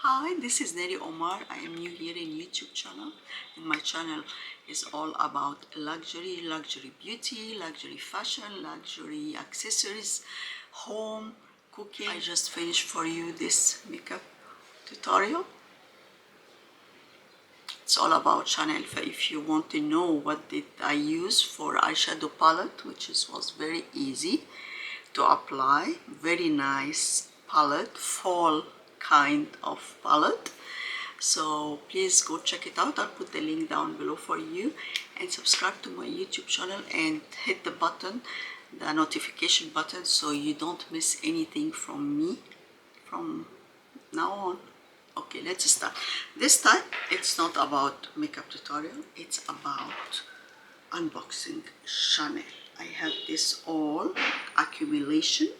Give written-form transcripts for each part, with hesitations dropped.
Hi, this is Neri Omar. I am new here in YouTube channel, and my channel is all about luxury, luxury beauty, luxury fashion, luxury accessories, home, cooking. I just finished for you this makeup tutorial. It's all about Chanel. If you want to know what did I use for eyeshadow palette, was very easy to apply, very nice palette, fall kind of palette. So please go check it out. I'll put the link down below for you, and subscribe to my YouTube channel and hit the button, the notification button, so you don't miss anything from me from now on. Okay, let's start. This time it's not about makeup tutorial, it's about unboxing Chanel. I have this all accumulation.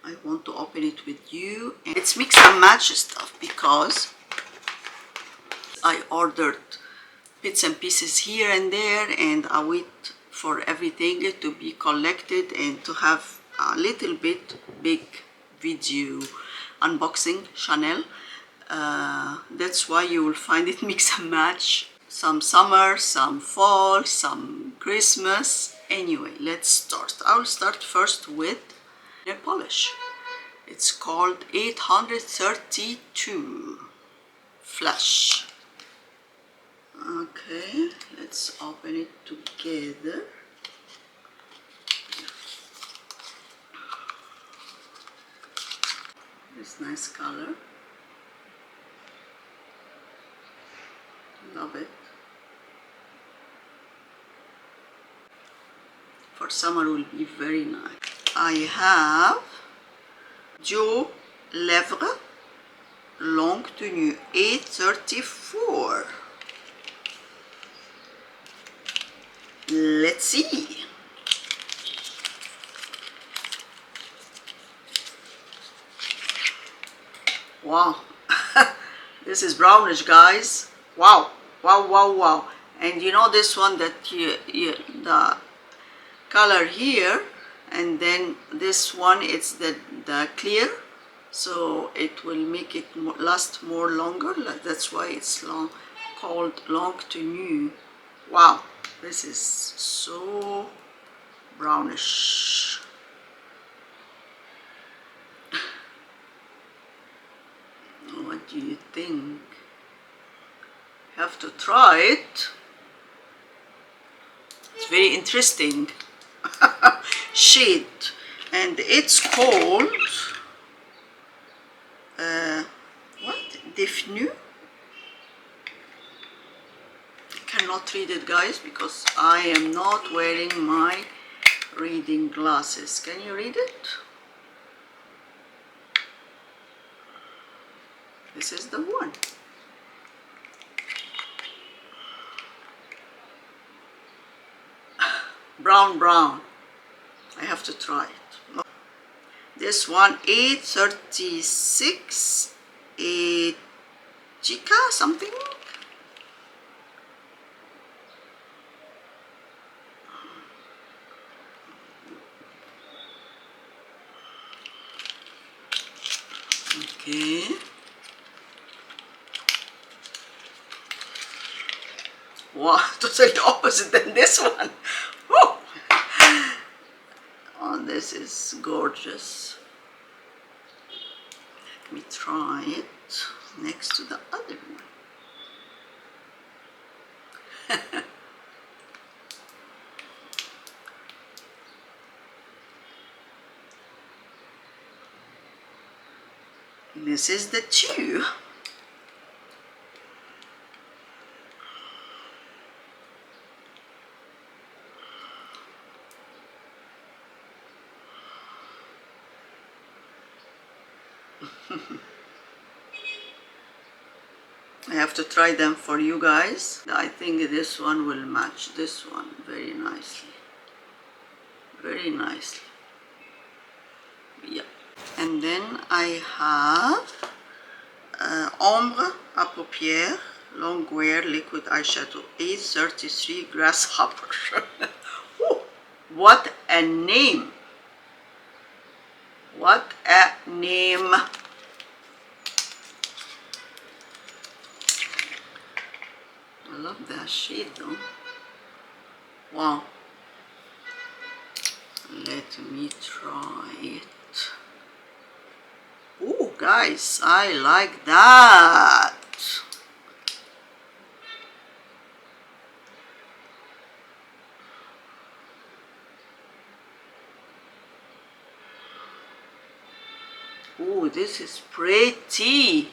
I want to open it with you, and it's mix and match stuff because I ordered bits and pieces here and there, and I wait for everything to be collected and to have a little bit big video unboxing Chanel. That's why you will find it mix and match, some summer, some fall, some Christmas. Anyway, let's start. I'll start first with nail polish. It's called 832 Flash. Okay, let's open it together. This nice color. Love it. For summer will be very nice. I have Duo Lèvres Longue Tenue 834. Let's see. Wow. This is brownish, guys. Wow. Wow, wow, wow. And you know this one that the color here, and then this one, it's the clear, so it will make it last more longer. That's why it's called Longue Tenue. Wow, this is so brownish. What do you think? Have to try it. It's very interesting shade, and it's called what? Defnu. I cannot read it, guys, because I am not wearing my reading glasses. Can you read it? This is the one. Brown, brown. I have to try it. This one, 836, 8 Chica something. Okay. Wow, totally opposite than this one. Woo! Oh, this is gorgeous. Let me try it next to the other one. This is the two. I have to try them for you guys. I think this one will match this one very nicely. Very nicely. Yeah. And then I have Ombre à paupières Longwear liquid eyeshadow 833 Grasshopper. Ooh, what a name! What a name! love that shade though. Wow. Let me try it. Oh, guys, I like that. Oh, this is pretty.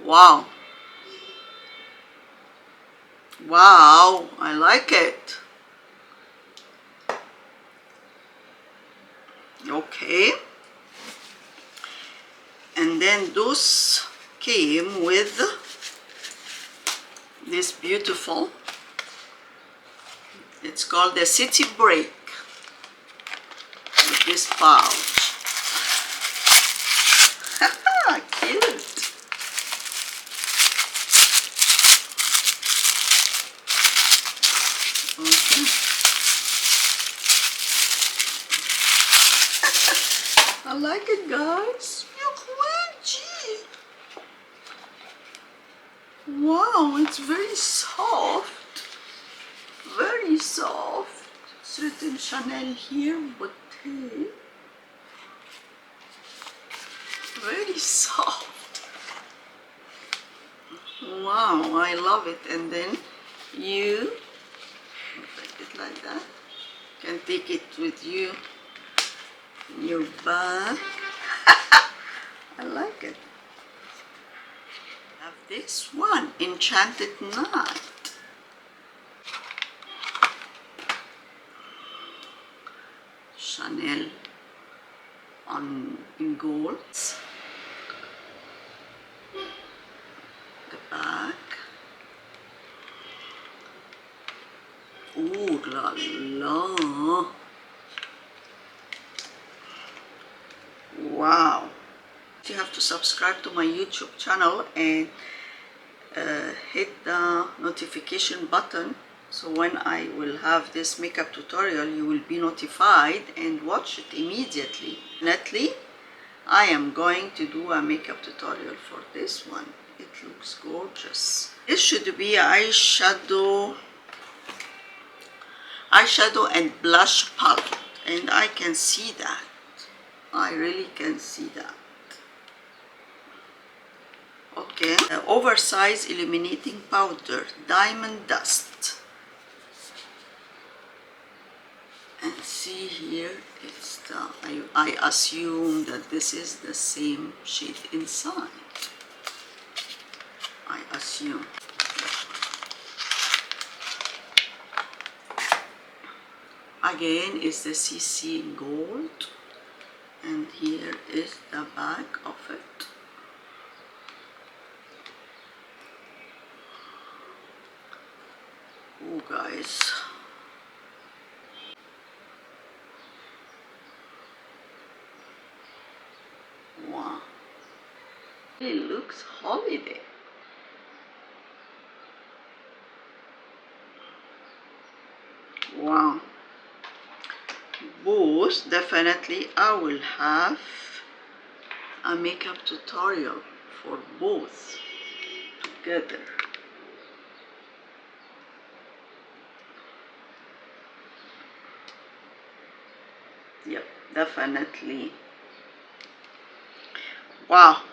Wow. Wow, I like it. Okay. And then those came with this beautiful, it's called the City Break, with this pouch. Cute. Okay. I like it, guys. Wow, it's very soft. Very soft. It's written Chanel here, but hey, very soft. Wow, I love it. And then you take it like that. You can take it with you in your bag. I like it. I have this one, Enchanted Night. Chanel in gold. The back. Ooh la la. Wow. You have to subscribe to my YouTube channel and hit the notification button, so when I will have this makeup tutorial you will be notified and watch it immediately. Definitely I am going to do a makeup tutorial for this one. It looks gorgeous. This should be eyeshadow and blush palette, and I can see that. I really can see that. Okay, Oversize Illuminating Powder, Diamond Dust. And see here, it's the, I assume that this is the same shade inside. I assume. Again is the CC in gold. And here is the back of it. Oh, guys. Wow. It looks holiday. Wow. Both, definitely I will have a makeup tutorial for both together. Yep, definitely. Wow.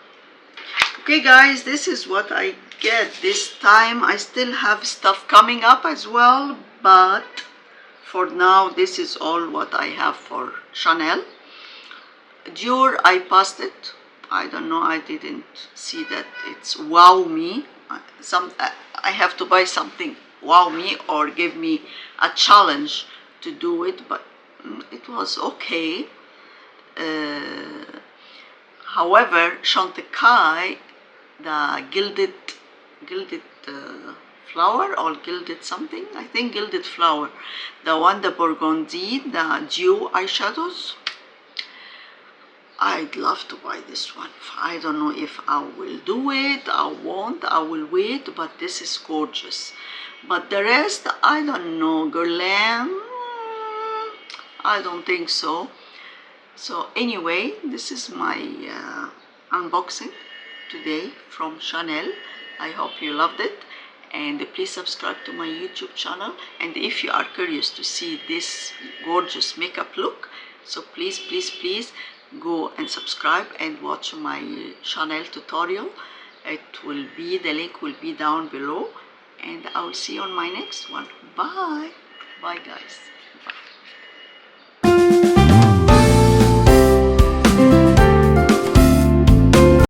Okay, guys, this is what I get this time. I still have stuff coming up as well, but for now, this is all what I have for Chanel. Douceur, I passed it. I don't know, I didn't see that it's wow me. I have to buy something wow me or give me a challenge to do it, but it was okay. However, Chantecaille, the gilded flower or gilded something, I think gilded flower, the one, the burgundy, the dew eyeshadows, I'd love to buy this one. I don't know if I will do it, I won't, I will wait, but this is gorgeous. But the rest, I don't know. Guerlain, I don't think so. So anyway, this is my unboxing today from Chanel. I hope you loved it. and please subscribe to my YouTube channel. And if you are curious to see this gorgeous makeup look, so please go and subscribe and watch my Chanel tutorial. The link will be down below, and I will see you on my next one. Bye guys. Bye.